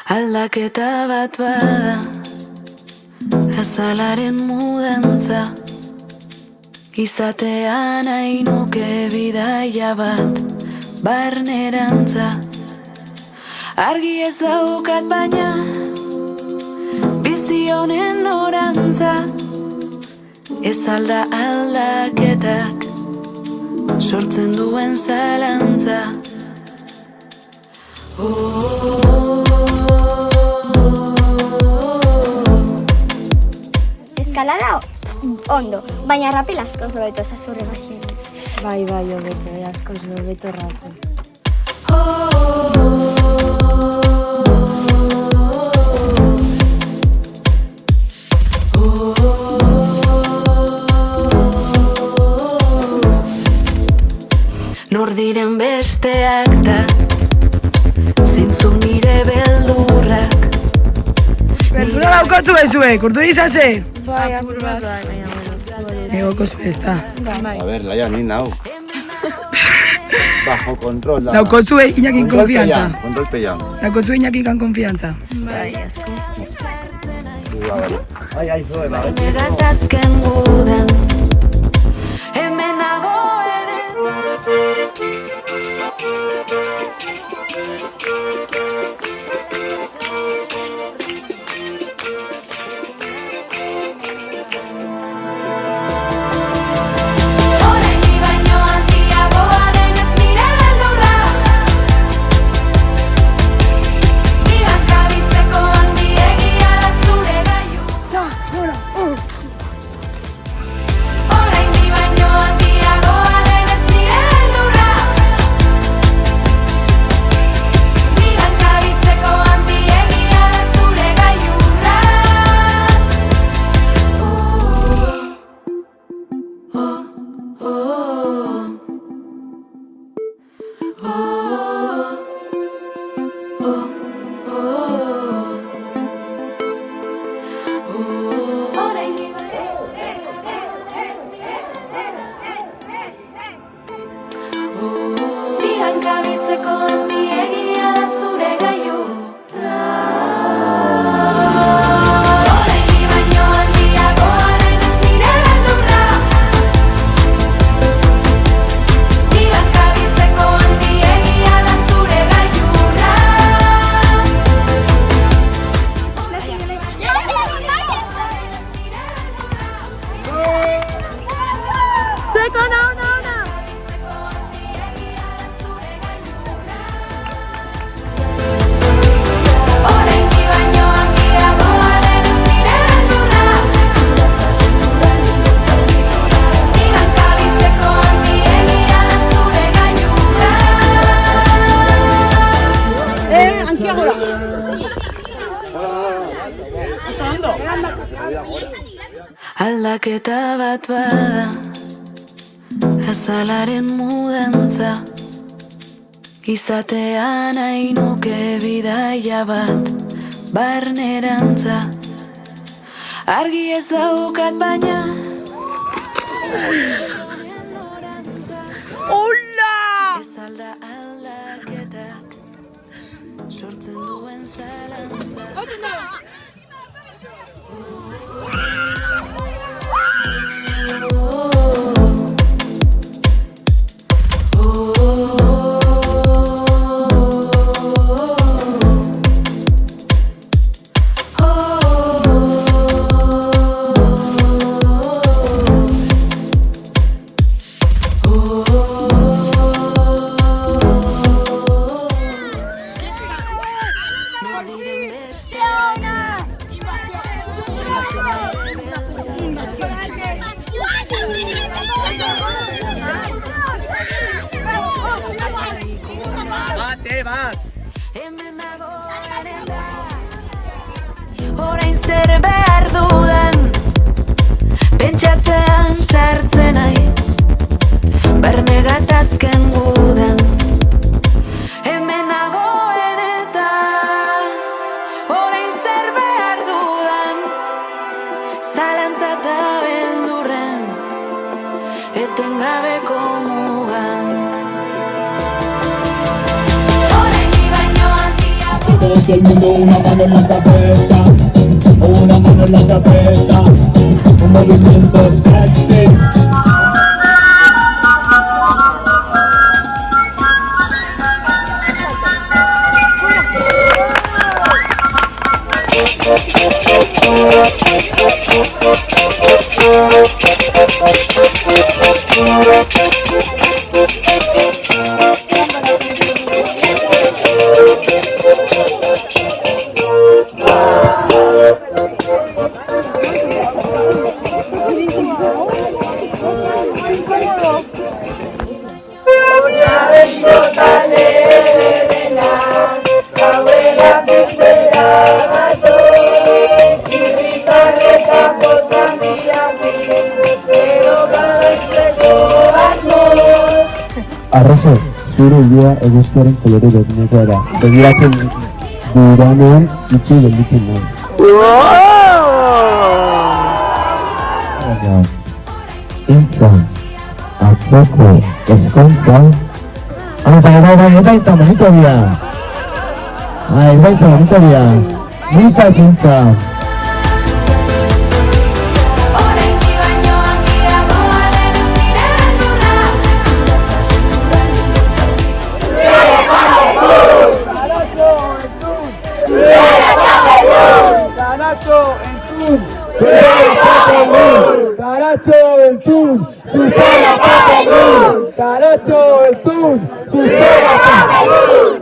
Aldaketa bat bada, azalaren mudantza, izatea nahi nuke bidaia bat, barnerantza. Argi ez daukat baina, bizi honen orantza, ez alda aldaketak, sortzen duen zalantza. Eskalada ondo, baina rapel askoz hobeto zazurre baxen. Bai, hobeto, askoz hobeto rapel. Nor diren besteak da, zintzu nire beldurrak. Berdura daukatu bezue, kurtu izaze? Bai, apur bat. Egokos festa. Bai. A ver, Laia, ni nau. Bajo control. Daukotzu inakin konfiantza. Control peyan. Daukotzu inakin konfiantza. Bai, asko. Ai, zoe, bai. Negatazken guden, hemen nago ere. Bigankabitzeko handiegia da zure gailurra. Orain baino handiagoa denez nire beldurra. Bigankabitzeko handiegia da zure gailurra. Aldaketa bat bada, azalaren mudantza, izatea nahi nuke bidaia bat, barnerantza. Argi ez daukat baina, Hola! ez alda aldaketak, sortzen duen zalantza. Orain zer behar dudan, pentsatzean sartzen naiz, barne gatazken guden, hemen nagoen eta orain zer behar dudan, zalantza eta beldurren, etengabeko mugan. Orain baino handiago todo el mundo una mano en la cabeza, una mano en la cabeza, un movimiento sexy. Arrazo, zure ilea eguzkiaren kolore berdinekoa da. Begiratzen dudanean itxi gelditzen naiz. Intza, atzoko, eskontza. Eta bonito dira. Eta bonito dira. Misa zintza. Oraindik baino handiagoa den estira lurra. Caracho entzun, zuzera papagun. Caracho entzun, zuzera papagun.